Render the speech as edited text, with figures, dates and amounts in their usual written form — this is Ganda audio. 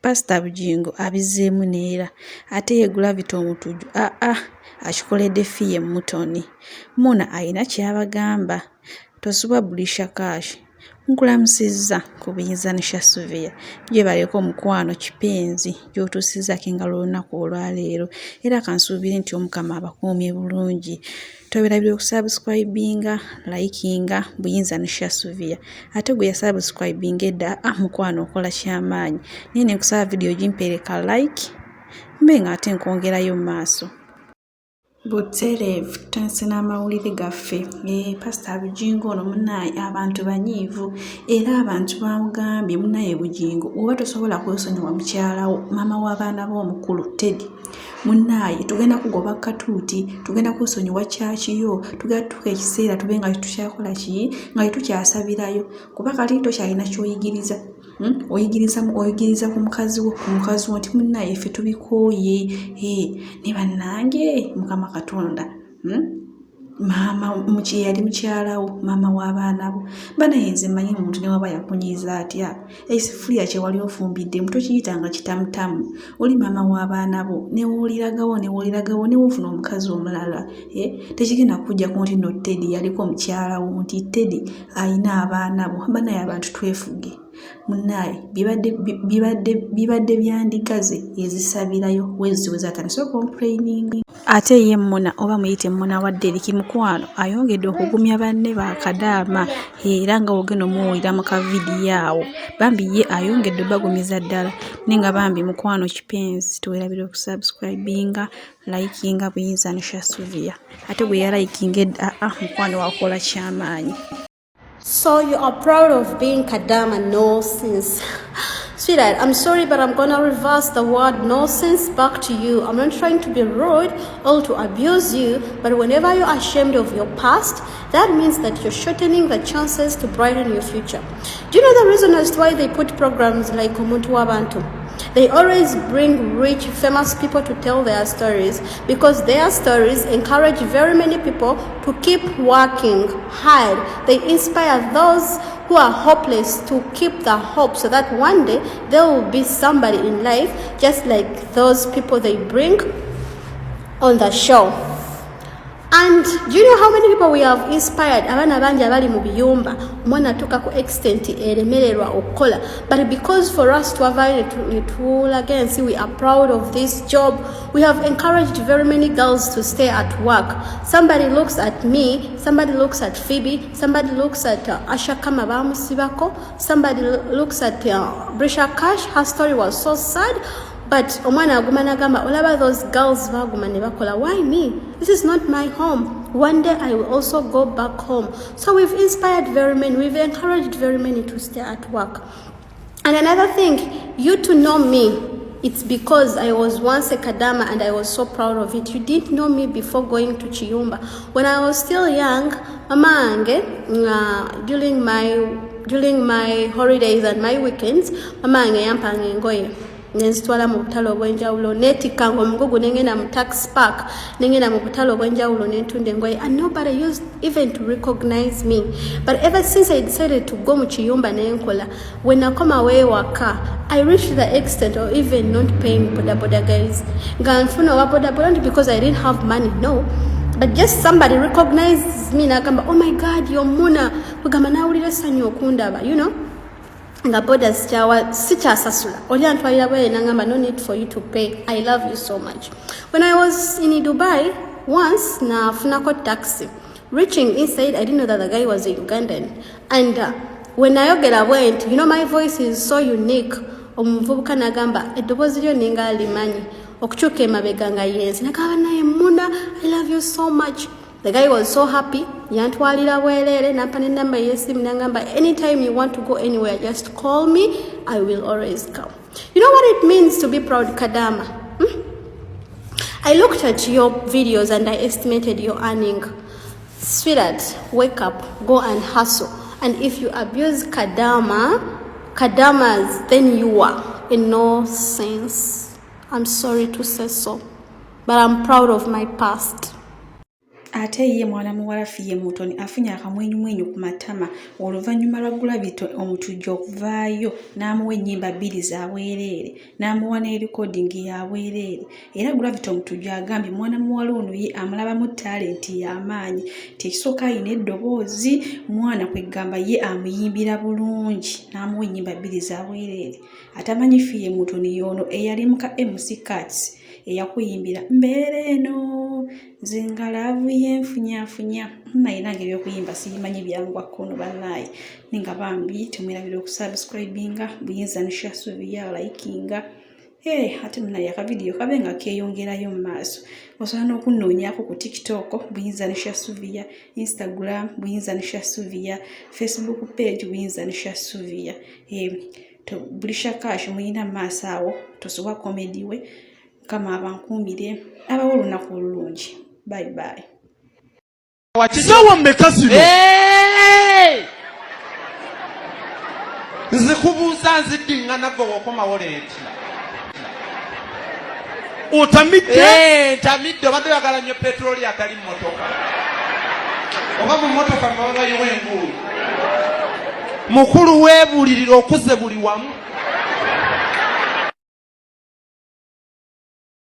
Pastor Bujingo abizzemu nera ate yegula vita omutujju akikoledde fiye mutoni muna ayina kyabagamba tosuba bulisha kashi nkulamusizza ku buyinzanisha Sylvia gye baleko omukwano kipenzi gy'otuusizzaako engalo olunaku olwaleero era kansuubire nti Omukama abakuumye bulungi. Toberabira okusubscribinga, likinga buyinzanisha Sylvia ate gwe yasubscribinga edda mukwano okola kyamaanyi naye ne nkusaba video gimpereka like mbenga ate nkwongerayo mu maaso. Butereevu tutandise n'amawulire gaffe. Pastor Bujingo ono munnaye abantu banyiivu era abantu bamugambye munnaye Bujingo oba tosobola kwesonyiwa mukyalawo maama w'abaana b'omukulu Teddy munnaye tugenda kugoba katuuti tugenda kwesonyiwa kyakiyo tugenda tutuuka ekiseera tube nga tukyakola ki nga tukyasabirayo kuba kati tokyalina kyoyigiriza oyigiriza ku mukazi wo nti munnaye ffe tubikooye ne bannange Mukama Katonda maama yali mukyalawo maama w'abaana bo banaye nze mmanyi omuntu ne waba yakunyiiza atya ekifulya kye wali ofumbidde muto kiyitanga kitamutamu oli maama w'abaana bo newooliragawo newoofuna omukazi omulala tekigenda kujjako nti no Teddy yaliko mukyalawo nti Teddy ayina abaana bo banaye abantu twefuge munnaye bibadde byandikaze ezisabirayo wezatandise complaining ate ye muna oba muyite muna wa Deriki mukwano ayongedde okugumya banne bakadaama era nga wogeno muwulira mu kavidiyo awo bambi ye ayongedde bagumiza ddala nenga bambi mukwano kipenzi tuwerabira okusubscribinga likinga buyinzanisha Sylvia ate gwe yalikinga edda mukwano wakola kyamaanyi. So you are proud of being Kadama nonsense. Sweetheart, I'm sorry, but I'm gonna reverse the word nonsense back to you. I'm not trying to be rude or to abuse you, but whenever you're ashamed of your past, that means that you're shortening the chances to brighten your future. Do you know the reason as to why they put programs like omutujju? They always bring rich, famous people to tell their stories because their stories encourage very many people to keep working hard. They inspire those who are hopeless to keep the hope so that one day there will be somebody in life just like those people they bring on the show. And do you know how many people we have inspired? Abana bangi abali mu biyumba omwana atuuka ku extent eremererwa okukola, but because for us to avoid it against, we are proud of this job. We have encouraged very many girls to stay at work. Somebody looks at me, somebody looks at Phoebe, somebody looks at Asha Kamabamu Sibako, somebody looks at Brisha Cash. Her story was so sad. But omwana agumana gamba olaba those girls baguma ne bakola. Why me? This is not my home. One day I will also go back home. So we've inspired very many. We've encouraged very many to stay at work. And another thing, you to know me, it's because I was once a Kadama and I was so proud of it. You didn't know me before going to Chiyumba. When I was still young, mama ange during my holidays and my weekends, mama ange yampanga engoye nenzitwala mu butalo obwenjawulo netikanga omugugu nengenda mu tax park nengenda mu butalo obwenjawulo nentunda engoye and nobody used even to recognize me. But ever since I decided to go mu kiyumba nenkola, when I come away waka, I reached the extent of even not paying boda guys nga nfuna wa boda because I didn't have money, no, but just somebody recognizes me nagamba, oh my god, you're Muna kugamba nawulira sanyu okundaba, you know, nga boda sikyasasula oli antwalira bwe nangamba no need for you to pay, I love you so much. When I was in Dubai once nafunako taxi, reaching inside I didn't know that the guy was a Ugandan, and when I went, you know, my voice is so unique. Omuvubuka nagamba eddoboozi lyo ninga alimanyi okukyuka emabega nga yensi nagamba naye Muna, I love you so much. The guy was so happy. Yantwalira bwerere nampa ne namba yesimu nangamba anytime you want to go anywhere just call me, I will always come. You know what it means to be proud Kadama? I looked at your videos and I estimated your earning. Sweetheart, wake up, go and hustle. And if you abuse Kadamas, then you are in no sense. I'm sorry to say so, but I'm proud of my past. ate ye mwana muwala Fiye Mutoni afunye akamwenyumwenyu ku matama oluvannyuma lwa Gravity omutujju okuvaayo n'amuwa ennyimba 2 za bwereere n'amuwa ne recording ya bwereere era Gravity omutujju agambye mwana muwala ono ye amulabamu talenti y'amaanyi tekisooka ayina eddoboozi mwana kwegamba ye amuyimbira bulungi n'amuwa ennyimba 2 za bwereere atamanyi Fiye Mutoni yono eyali muka MC Cats eyakuyimbira mbeera eno nze nga laavu yenfunyafunya naye nange ebyokuyimba siyimanyi byangwa kkono bannaye ninga bambi temwerabira okusubscribinga buyinza ne share subiya likinga ate munaye akavidiyo kabe nga keeyongerayo mu maaso osobola n'okunnoonyaako ku TikTok buyinza ne share subiya Instagram buyinza ne share subiya Facebook page buyinza ne share subiya buli shakashi muyina mu maaso awo tosobwa komedi we kama abankuumire abawo olunaku olulungi bye bye sawa mmeka zino nze kubuuza nziddingana gwe wokomawo leeti otamidde ntamidde obadde oyagala nnyo peteroli atali mmotoka oba mu mmotoka mbababayiwo enguulu mukulu weebulirira okuze buli wamu